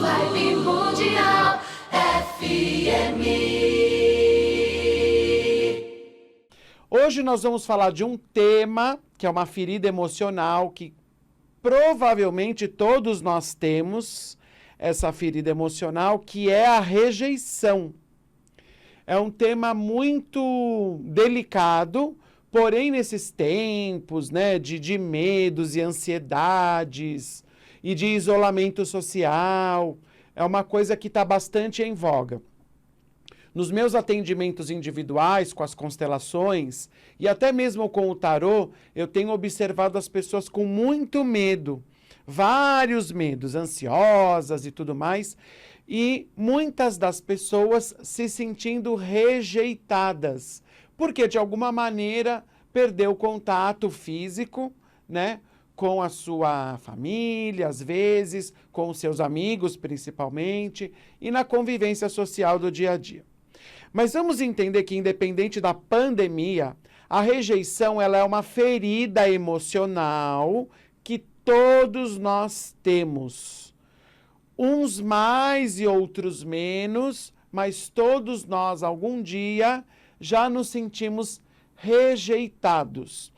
Vibe Mundial FM. Hoje nós vamos falar de um tema que é uma ferida emocional que provavelmente todos nós temos essa ferida emocional, que é a rejeição. É um tema muito delicado, porém nesses tempos, né, de medos e ansiedades e de isolamento social, é uma coisa que está bastante em voga. Nos meus atendimentos individuais com as constelações e até mesmo com o tarô, eu tenho observado as pessoas com muito medo, vários medos, ansiosas e tudo mais, e muitas das pessoas se sentindo rejeitadas, porque de alguma maneira perdeu o contato físico, né, com a sua família, às vezes, com os seus amigos principalmente, e na convivência social do dia a dia. Mas vamos entender que, independente da pandemia, a rejeição ela é uma ferida emocional que todos nós temos. Uns mais e outros menos, mas todos nós, algum dia, já nos sentimos rejeitados.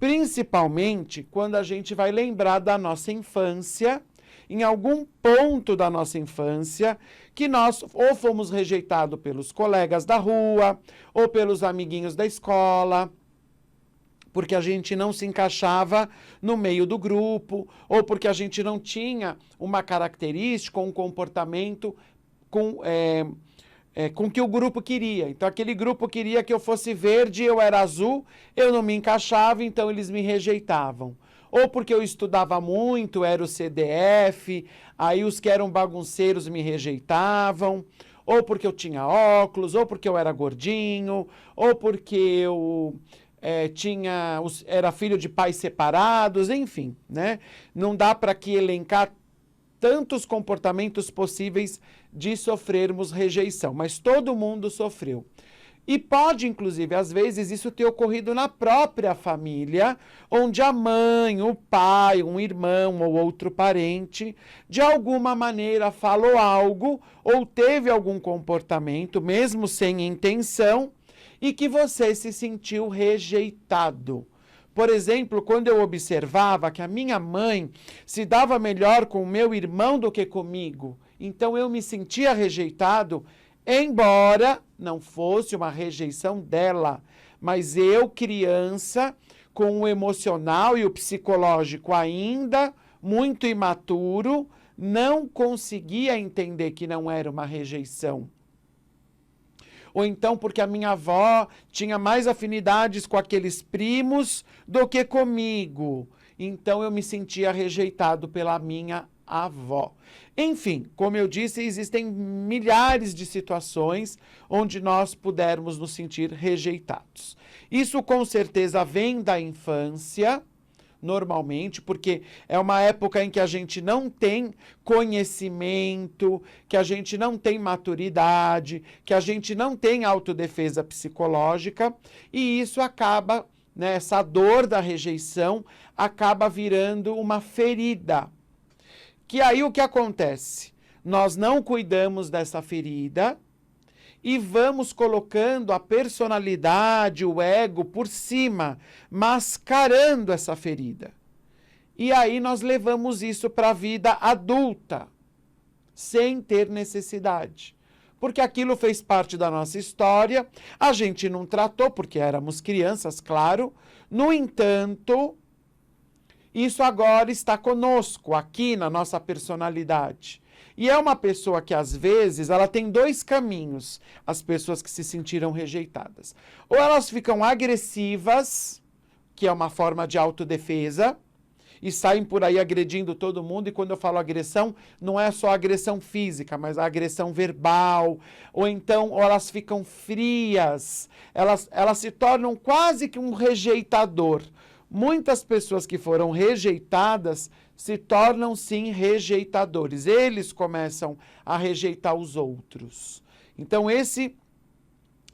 Principalmente quando a gente vai lembrar da nossa infância, em algum ponto da nossa infância, que nós ou fomos rejeitados pelos colegas da rua, ou pelos amiguinhos da escola, porque a gente não se encaixava no meio do grupo, ou porque a gente não tinha uma característica, um comportamento com que o grupo queria. Então, aquele grupo queria que eu fosse verde, eu era azul, eu não me encaixava, então eles me rejeitavam. Ou porque eu estudava muito, era o CDF, aí os que eram bagunceiros me rejeitavam, ou porque eu tinha óculos, ou porque eu era gordinho, ou porque eu era filho de pais separados, enfim, né? Não dá para que elencar tantos comportamentos possíveis de sofrermos rejeição, mas todo mundo sofreu. E pode, inclusive, às vezes, isso ter ocorrido na própria família, onde a mãe, o pai, um irmão ou outro parente, de alguma maneira falou algo ou teve algum comportamento, mesmo sem intenção, e que você se sentiu rejeitado. Por exemplo, quando eu observava que a minha mãe se dava melhor com o meu irmão do que comigo, então eu me sentia rejeitado, embora não fosse uma rejeição dela, mas eu, criança, com o emocional e o psicológico ainda muito imaturo, não conseguia entender que não era uma rejeição. Ou então porque a minha avó tinha mais afinidades com aqueles primos do que comigo. Então eu me sentia rejeitado pela minha avó. Enfim, como eu disse, existem milhares de situações onde nós pudermos nos sentir rejeitados. Isso com certeza vem da infância, normalmente, porque é uma época em que a gente não tem conhecimento, que a gente não tem maturidade, que a gente não tem autodefesa psicológica, e isso acaba, né, essa dor da rejeição acaba virando uma ferida. Que aí o que acontece? Nós não cuidamos dessa ferida e vamos colocando a personalidade, o ego por cima, mascarando essa ferida. E aí nós levamos isso para a vida adulta, sem ter necessidade. Porque aquilo fez parte da nossa história, a gente não tratou, porque éramos crianças, claro. No entanto, isso agora está conosco, aqui na nossa personalidade. E é uma pessoa que, às vezes, ela tem dois caminhos, as pessoas que se sentiram rejeitadas. Ou elas ficam agressivas, que é uma forma de autodefesa, e saem por aí agredindo todo mundo, e quando eu falo agressão, não é só agressão física, mas a agressão verbal, ou então ou elas ficam frias, elas se tornam quase que um rejeitador. Muitas pessoas que foram rejeitadas se tornam, sim, rejeitadores. Eles começam a rejeitar os outros. Então, esse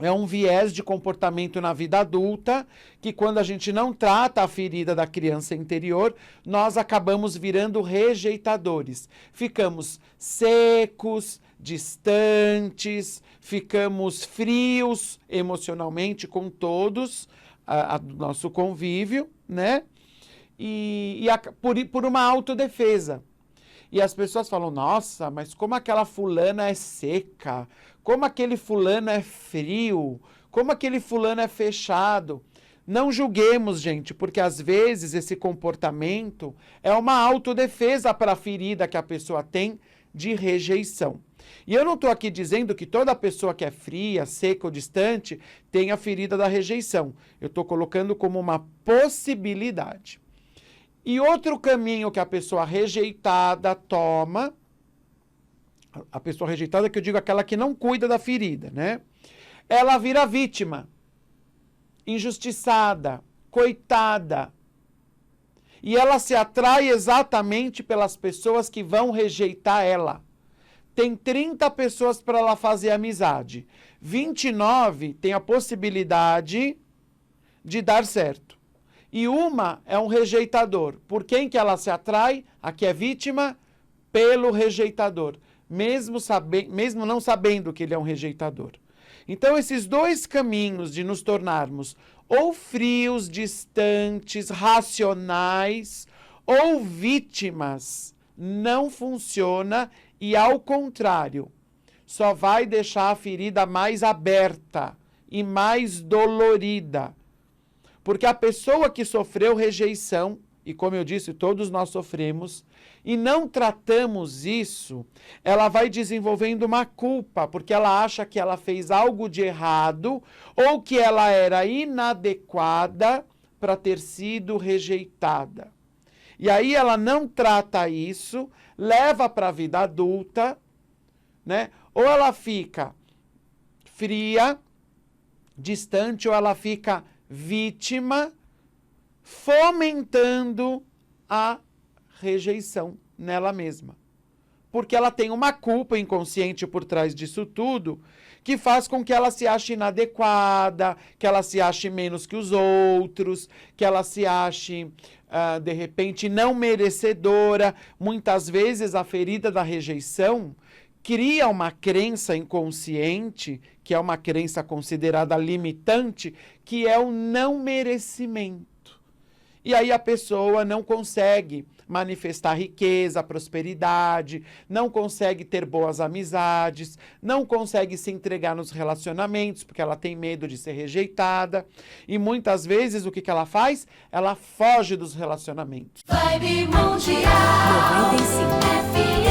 é um viés de comportamento na vida adulta, que quando a gente não trata a ferida da criança interior, nós acabamos virando rejeitadores. Ficamos secos, distantes, ficamos frios emocionalmente com todos, do nosso convívio, né? Por uma autodefesa. E as pessoas falam, nossa, mas como aquela fulana é seca, como aquele fulano é frio, como aquele fulano é fechado. Não julguemos, gente, porque às vezes esse comportamento é uma autodefesa para a ferida que a pessoa tem de rejeição. E eu não estou aqui dizendo que toda pessoa que é fria, seca ou distante tem a ferida da rejeição. Eu estou colocando como uma possibilidade. E outro caminho que a pessoa rejeitada toma, a pessoa rejeitada que eu digo aquela que não cuida da ferida, né? Ela vira vítima, injustiçada, coitada. E ela se atrai exatamente pelas pessoas que vão rejeitar ela. Tem 30 pessoas para ela fazer amizade. 29 tem a possibilidade de dar certo. E uma é um rejeitador. Por quem que ela se atrai? A que é vítima? Pelo rejeitador. Mesmo não sabendo que ele é um rejeitador. Então, esses dois caminhos de nos tornarmos ou frios, distantes, racionais, ou vítimas, não funciona e, ao contrário, só vai deixar a ferida mais aberta e mais dolorida. Porque a pessoa que sofreu rejeição, e como eu disse, todos nós sofremos, e não tratamos isso, ela vai desenvolvendo uma culpa, porque ela acha que ela fez algo de errado, ou que ela era inadequada para ter sido rejeitada. E aí ela não trata isso, leva para a vida adulta, né? Ou ela fica fria, distante, ou ela fica vítima, fomentando a rejeição nela mesma. Porque ela tem uma culpa inconsciente por trás disso tudo, que faz com que ela se ache inadequada, que ela se ache menos que os outros, que ela se ache, de repente, não merecedora. Muitas vezes a ferida da rejeição cria uma crença inconsciente, que é uma crença considerada limitante, que é o não merecimento. E aí a pessoa não consegue manifestar riqueza, prosperidade, não consegue ter boas amizades, não consegue se entregar nos relacionamentos, porque ela tem medo de ser rejeitada. E muitas vezes o que ela faz? Ela foge dos relacionamentos. Vibe Mundial 95.